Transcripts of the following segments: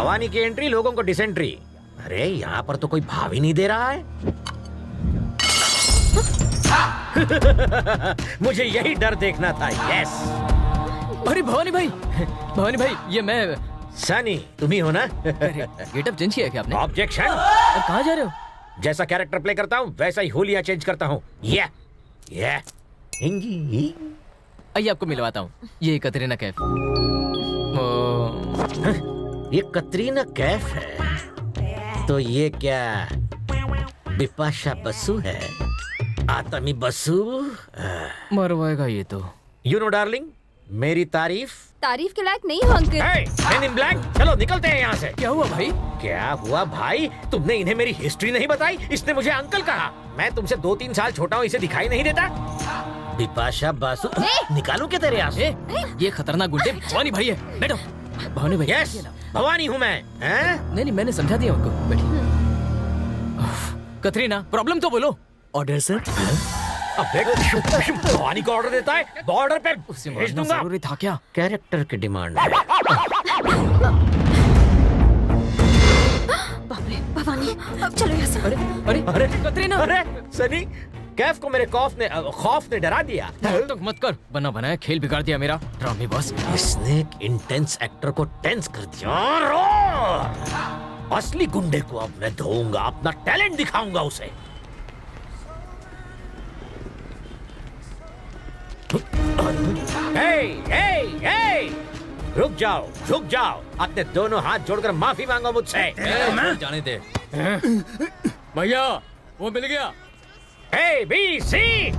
भवानी की एंट्री, लोगों को डिसेंट्री। अरे यहाँ पर तो कोई भाव ही नहीं दे रहा है। मुझे यही डर देखना था। यस। अरे भवानी भाई, भवानी भाई, ये मैं सनी, तुम ही हो ना? गेटअप चेंज किया क्या आपने? ऑब्जेक्शन। कहाँ जा रहे हो? जैसा कैरेक्टर प्ले करता हूँ वैसा ही होलिया चेंज करता हूँ। ये आइए आपको मिलवाता हूँ, ये कतरीना कैफ। ये कतरीना कैफ है तो ये क्या बिपाशा बसु है? आतमी बसु मरवाएगा ये तो। यू नो डार्लिंग, मेरी तारीफ के लायक नहीं हो अंकल। Men in black, चलो निकलते हैं यहाँ से। क्या हुआ भाई? क्या हुआ भाई? तुमने इन्हें मेरी हिस्ट्री नहीं बताई, इसने मुझे अंकल कहा। मैं तुमसे 2-3 साल छोटा हूँ, इसे दिखाई नहीं देता? बिपाशा बासु, निकालूं क्या तेरे आंसू? ये खतरनाक गुंडे भवानी भाई है। बैठो भवानी भाई। यस, भवानी हूँ मैं। नहीं, मैंने समझा दिया उनको। बैठिए। कतरीना, प्रॉब्लम तो बोलो। Order sir. अबे भवानी को ऑर्डर देता है, बॉर्डर पे भेज दूंगा। जरूरी था क्या? कैरेक्टर की डिमांड है। बाप रे, भवानी, अब चलो यहाँ से। अरे कतरीना, अरे सनी, कैफ को मेरे खौफ ने डरा दिया। तो मत कर, बना बनाया खेल बिगाड़ दिया मेरा ड्रामे बॉस। इसने एक इंटेंस एक्टर को टेंस कर दिया। असली गुंडे को अब मैं धोऊंगा, अपना टैलेंट दिखाऊंगा उसे। रुक जाओ, झुक जाओ, अपने दोनों हाथ जोड़कर माफी मांगो मुझसे। जाने दे भैया, वो मिल गया। ए बी सी,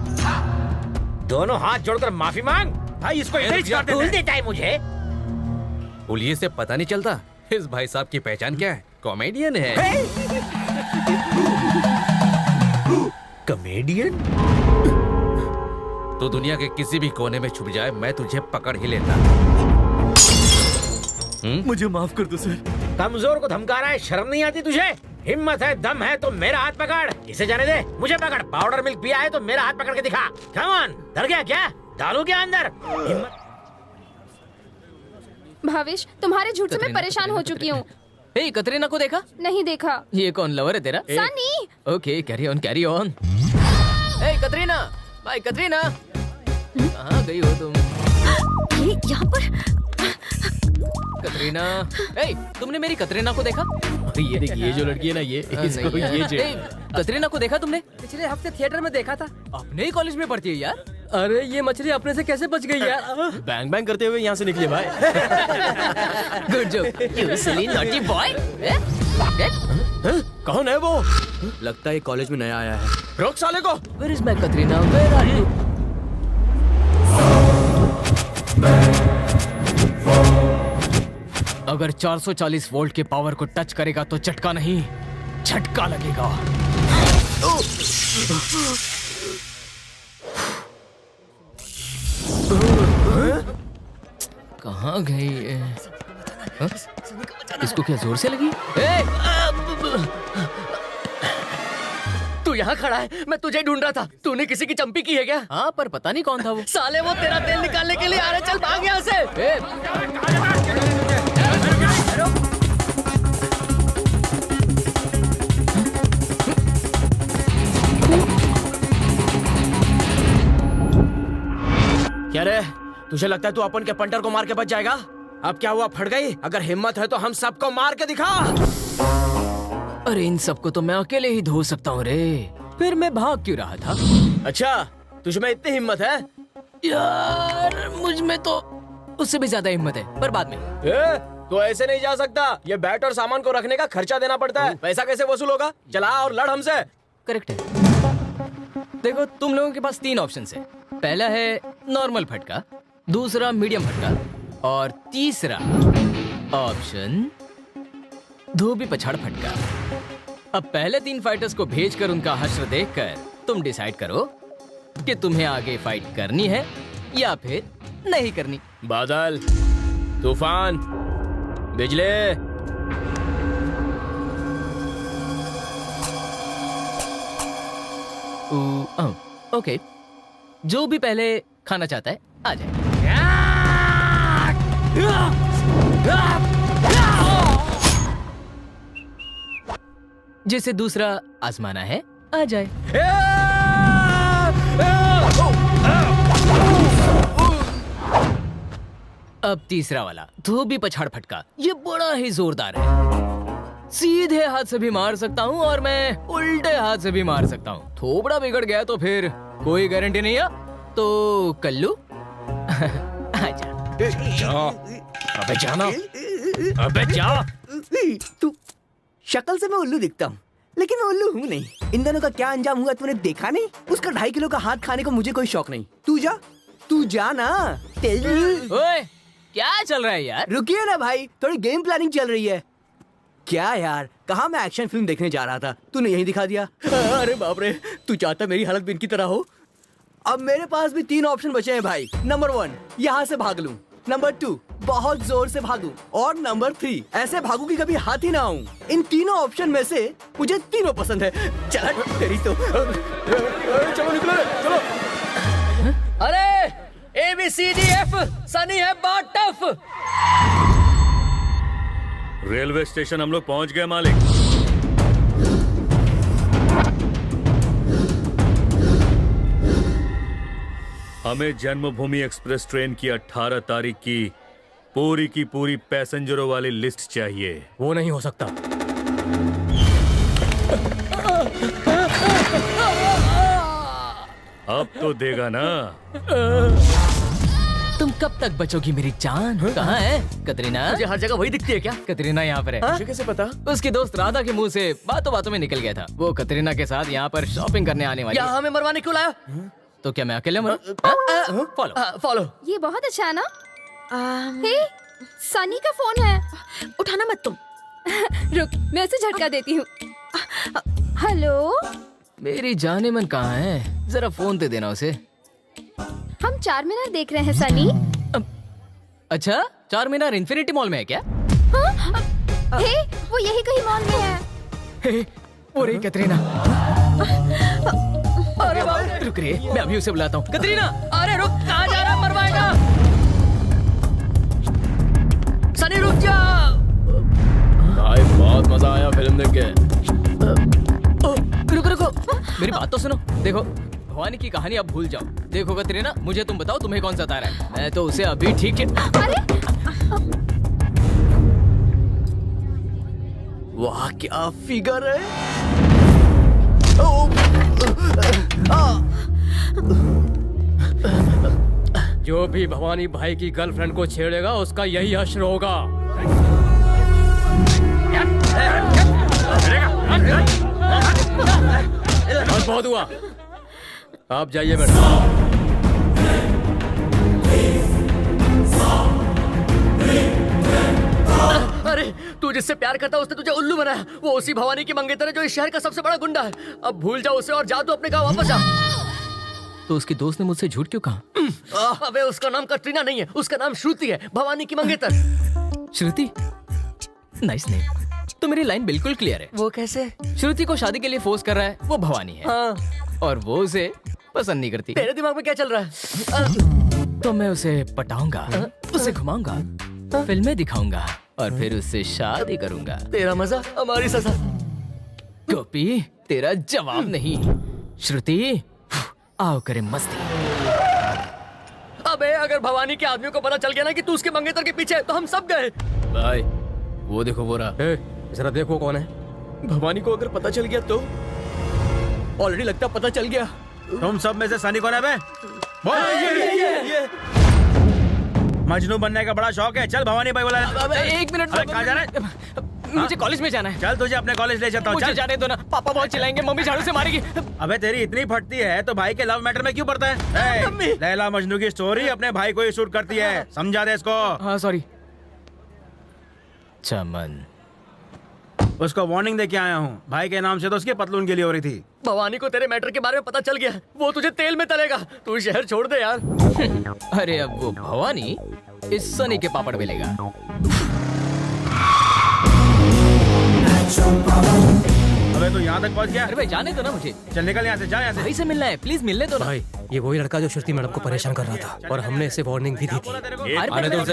दोनों हाथ जोड़कर माफी मांग। भाई इसको इधर ही छोड़ दे। भूल देता है मुझे। पुलिस से पता नहीं चलता इस भाई साहब की पहचान क्या है? कॉमेडियन है। कॉमेडियन? तो दुनिया के किसी भी कोने में छुप जाए, मैं तुझे पकड़ ही लेता। मुझे माफ कर दो सर। कमजोर को धमका रहा है, शर्म नहीं आती तुझे? हिम्मत है, दम है तो मेरा हाथ पकड़। इसे जाने दे, मुझे पकड़। पाउडर मिल्क पिया है तो मेरा हाथ पकड़ के दिखा। कम ऑन, डर गया क्या? डालू क्या अंदर? हिम्मत। भावेश, तुम्हारे झूठ से मैं परेशान हो चुकी हूँ। हे, कतरीना को देखा? नहीं देखा। ये कौन लवर है तेरा? Sunny. Okay, carry on, carry on. Hey Katrina, भाई कतरीना, कहाँ गई हो तुम? ये यहाँ पर? कतरीना, ए, तुमने मेरी कतरीना को देखा? ये देखिए, ये जो लड़की है ना, ये इसको ये कतरीना को देखा तुमने? पिछले हफ्ते थिएटर में देखा था। अपने ही कॉलेज में पढ़ती है यार। अरे ये मछली अपने से कैसे बच गई यार? बैंग बैंग करते हुए यहाँ से निकले भाई। Good joke, you silly naughty boy. कौन है वो? लगता है कॉलेज में नया आया है। रोक साले को। Where is my Katrina? Where are you? अगर 440 वोल्ट के पावर को टच करेगा तो झटका नहीं, झटका लगेगा। कहाँ गई? इसको क्या जोर से लगी? तू यहाँ खड़ा है, मैं तुझे ढूंढ रहा था। तूने किसी की चंपी की है क्या? हाँ, पर पता नहीं कौन था वो। साले वो तेरा तेल निकालने के लिए आ रहे। चल भाग यहाँ से। क्या रे, तुझे लगता है तू अपन के पंटर को मार के बच जाएगा? अब क्या हुआ, फट गई? अगर हिम्मत है तो हम सबको मार के दिखा। अरे इन सबको तो मैं अकेले ही धो सकता हूँ रे, फिर मैं भाग क्यों रहा था? अच्छा, तुझमें इतनी हिम्मत है? यार मुझ में तो उससे भी ज्यादा हिम्मत है, पर बाद में। तो ऐसे नहीं जा सकता। ये बैट और सामान को रखने का खर्चा देना पड़ता है। पैसा कैसे वसूल होगा? चला और लड़ हमसे। करेक्ट है। देखो, तुम लोगों के पास 3 ऑप्शन है। पहला है नॉर्मल फटका, दूसरा मीडियम फटका और तीसरा ऑप्शन धोबी पछाड़ फटका। अब पहले 3 फाइटर्स को भेजकर उनका हश्र देखकर तुम डिसाइड करो कि तुम्हें आगे फाइट करनी है या फिर नहीं करनी। बादल, तूफान, बिजली। ओके, जो भी पहले खाना चाहता है आ जाए। जिसे दूसरा आजमाना है आ जाए। अब तीसरा वाला धोबी पछाड़ फटका, ये बड़ा ही जोरदार है। सीधे हाथ से भी मार सकता हूँ और मैं उल्टे हाथ से भी मार सकता हूँ। थोबड़ा बिगड़ गया तो फिर कोई गारंटी नहीं है। तो कल्लू आजा। अबे जाना, अबे जा। तू शक्ल से मैं उल्लू दिखता हूँ लेकिन मैं उल्लू हूँ नहीं। इन दोनों का क्या अंजाम हुआ तूने देखा नहीं? उसका 2.5 किलो का हाथ खाने को मुझे कोई शौक नहीं। तू जा ना। ओए क्या चल रहा है यार? रुकिए ना भाई, थोड़ी गेम प्लानिंग चल रही है। क्या यार, कहाँ मैं एक्शन फिल्म देखने जा रहा था, तूने यही दिखा दिया। अरे बाप रे, तू चाहता मेरी हालत भी इनकी तरह हो? अब मेरे पास भी 3 ऑप्शन बचे हैं भाई। नंबर 1, यहाँ से भाग लूं। नंबर 2, बहुत जोर से भागूं। और नंबर 3, ऐसे भागूं कि कभी हाथ ही ना आऊं। इन तीनों ऑप्शन में से मुझे तीनों पसंद है। चल तेरी तो। चलो निकलो, चलो। अरे ABCDF सनी है बहुत टफ। रेलवे स्टेशन हम लोग पहुंच गए मालिक। हमें जन्मभूमि एक्सप्रेस ट्रेन की 18 तारीख की पूरी पैसेंजरों वाली लिस्ट चाहिए। वो नहीं हो सकता। अब तो देगा ना। तुम कब तक बचोगी मेरी जान? कहाँ है कतरीना? मुझे हर जगह वही दिखती है क्या? कतरीना यहाँ पर है। मुझे कैसे पता? उसकी दोस्त राधा के मुंह से बातों बातों में निकल गया था। वो कतरीना के साथ यहाँ पर शॉपिंग करने आने वाली है। यहाँ हमें मरवाने क्यों लाया? तो क्या मैं अकेले मरूं? फॉलो। फॉलो। ये बहुत अच्छा है ना? हे, सनी का फोन है। उठाना मत तुम। रुक, मैं उसे झटका देती हूँ। हेलो, मेरी जाने मन कहाँ है? जरा फोन दे देना उसे। हम 4 मीनार देख रहे हैं सनी। अच्छा, 4 मीनार इन्फिनिटी मॉल में है क्या? हे, वो यही कहीं मॉल में है। हे, वो रही कतरीना। अरे बाप, रुक रे, मैं अभी उसे बुलाता हूँ। कतरीना, अरे रुक, कहाँ जा रहा? मरवाएगा। सनी रुक जा। भाई बहुत मजा आया फिल्म देख के। रुको, मेरी बात तो सुनो। देखो, भवानी की कहानी अब भूल जाओ। देखो कतरीना, मुझे तुम बताओ तुम्हें कौन सता रहा है। मैं तो उसे अभी ठीक है। वाह क्या फिगर है। जो भी भवानी भाई की गर्लफ्रेंड को छेड़ेगा उसका यही हश्र होगा। बस बहुत हुआ, आप जाइए बेटा। अरे तू जिससे प्यार करता उसने तुझे उल्लू बनाया। वो उसी भवानी की मंगेतर है जो इस शहर का सबसे बड़ा गुंडा है। अब भूल जाओ उसे और जा तू अपने गांव वापस जा। तो उसकी दोस्त ने मुझसे झूठ क्यों कहा? अबे उसका नाम कटरीना नहीं है, उसका नाम श्रुति है, भवानी की मंगेतर। श्रुति, नाइस नेम। तो मेरी लाइन बिल्कुल क्लियर है। वो कैसे? श्रुति को शादी के लिए फोर्स कर रहा है वो भवानी है। हाँ। और वो उसे पसंद नहीं करती। तेरे दिमाग में क्या चल रहा है? तो मैं उसे पटाऊंगा, उसे घुमाऊंगा, फिल्में दिखाऊंगा और फिर उससे शादी करूंगा। तेरा मजा हमारी सजा। गोपी, तेरा जवाब नहीं। श्रुति, आओ करे मस्ती। अबे अगर भवानी के आदमियों को पता चल गया ना कि तू उसके मंगेतर के पीछे है तो हम सब गए। भाई वो देखो वो रहा। जरा देखो कौन है। भवानी को अगर पता चल गया तो? ऑलरेडी लगता पता चल गया। तुम सब में से सनी कौन है बे? ये। मजनू बनने का बड़ा शौक है। चल भवानी भाई बोला। अब एक मिनट, अरे कहाँ जा रहा है? मुझे कॉलेज में जाना है। चल तुझे अपने कॉलेज ले जाता हूँ। मुझे चल। जाने दो ना, पापा बहुत चिल्लाएंगे, मम्मी झाड़ू से मारेगी। अबे तेरी इतनी फटती है तो भाई के लव मैटर में क्यों पड़ता है? ए, लैला मजनू की स्टोरी अपने भाई को ही शूट करती है, समझा दे इसको। हाँ सॉरी। चमन, उसको वार्निंग दे के आया हूँ। भाई के नाम से तो उसके पतलून के लिए हो रही थी। भवानी को तेरे मैटर के बारे में पता चल गया, वो तुझे तेल में तलेगा। तू शहर छोड़ दे यार। अरे अब वो भवानी इस सनी के पापड़ बेलेगा। अबे तू यहाँ तक पहुँच गया? अरे भाई जाने दो ना मुझे। चल निकल यहाँ से, जा यहाँ से। भाई से मिलना है, प्लीज मिलने दो ना। भाई ये वही लड़का जो श्रुति मैडम को परेशान कर रहा था और हमने इसे वार्निंग भी दी थी। अरे आने दो उसे।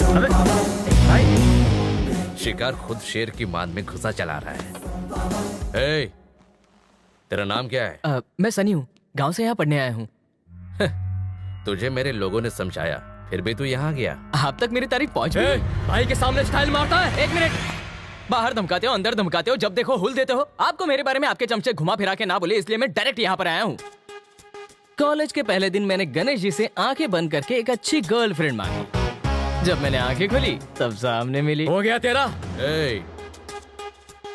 अबे भाई शिकार खुद शेर की मान में घुसा चला रहा है। ए, तेरा नाम क्या है? मैं सनी हूँ, गांव से यहाँ पढ़ने आया हूँ। तुझे मेरे लोगों ने समझाया, फिर भी तू यहाँ गया। आप तक मेरी तारीफ पहुँच ए, गई। भाई के सामने स्टाइल मारता है। एक मिनट, बाहर धमकाते हो, अंदर धमकाते हो, जब देखो हुल देते हो। आपको मेरे बारे में आपके चमचे घुमा फिरा के ना बोले, इसलिए मैं डायरेक्ट यहाँ पर आया हूँ। कॉलेज के पहले दिन मैंने गणेश जी से आंखें बंद करके एक अच्छी गर्लफ्रेंड मांगी। जब मैंने आंखें खोली तब सामने मिली। हो गया तेरा। ए,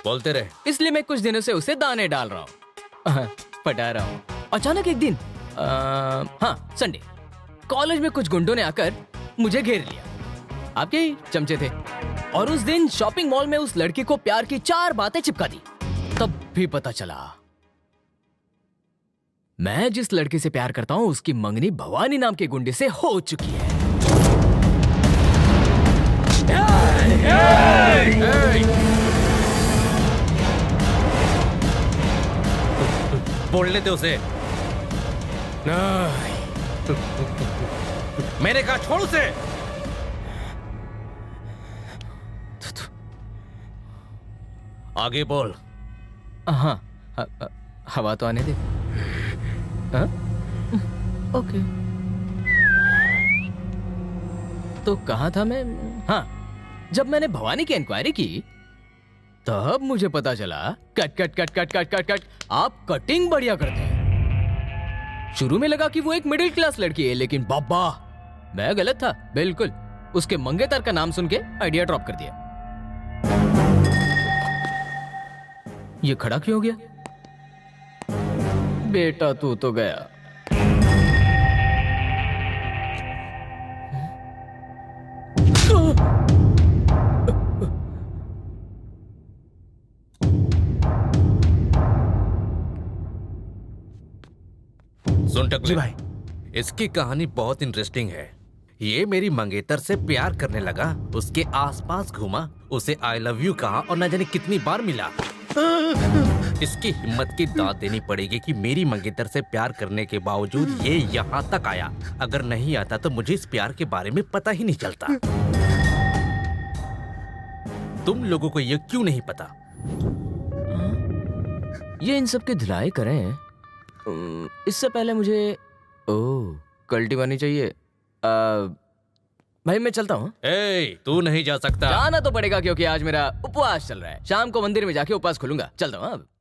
बोलते रहे। इसलिए मैं कुछ दिनों से उसे दाने डाल रहा हूँ, पटा रहा हूँ। अचानक एक दिन हाँ संडे, कॉलेज में कुछ गुंडों ने आकर मुझे घेर लिया। आपके ही चमचे थे। और उस दिन शॉपिंग मॉल में उस लड़की को प्यार की 4 बातें चिपका दी। तब भी पता चला मैं जिस लड़की से प्यार करता हूं उसकी मंगनी भवानी नाम के गुंडे से हो चुकी है। बोलने दे उसे। मैंने कहा छोड़ उसे। आगे बोल। हाँ, हवा तो आने दे। हाँ? ओके। तो कहाँ था मैं? हाँ, जब मैंने भवानी की इंक्वायरी की तब मुझे पता चला cut cut cut cut cut cut cut आप कटिंग बढ़िया करते हैं। शुरू में लगा कि वो एक मिडिल क्लास लड़की है, लेकिन बाबा मैं गलत था बिल्कुल। उसके मंगेतर का नाम सुन के आइडिया ड्रॉप कर दिया। ये खड़ा क्यों हो गया? बेटा तू तो गया। सुन टकले जी भाई। इसकी कहानी बहुत इंटरेस्टिंग है। ये मेरी मंगेतर से प्यार करने लगा, उसके आसपास घूमा, उसे आई लव यू कहा और न जाने कितनी बार मिला। इसकी हिम्मत की दाद देनी पड़ेगी कि मेरी मंगेतर से प्यार करने के बावजूद ये यहाँ तक आया। अगर नहीं आता तो मुझे इस प्यार के बारे में पता ही नहीं चलता। तुम लोगों को ये क्यों नहीं पता? ये इन सब के धुलाई करें। इससे पहले मुझे कल्टी बनी चाहिए। भाई मैं चलता हूँ। ए, तू नहीं जा सकता। जाना तो पड़ेगा क्योंकि आज मेरा उपवास चल रहा है। शाम को मंदिर में जाके उपवास खोलूंगा। चलता हूँ अब।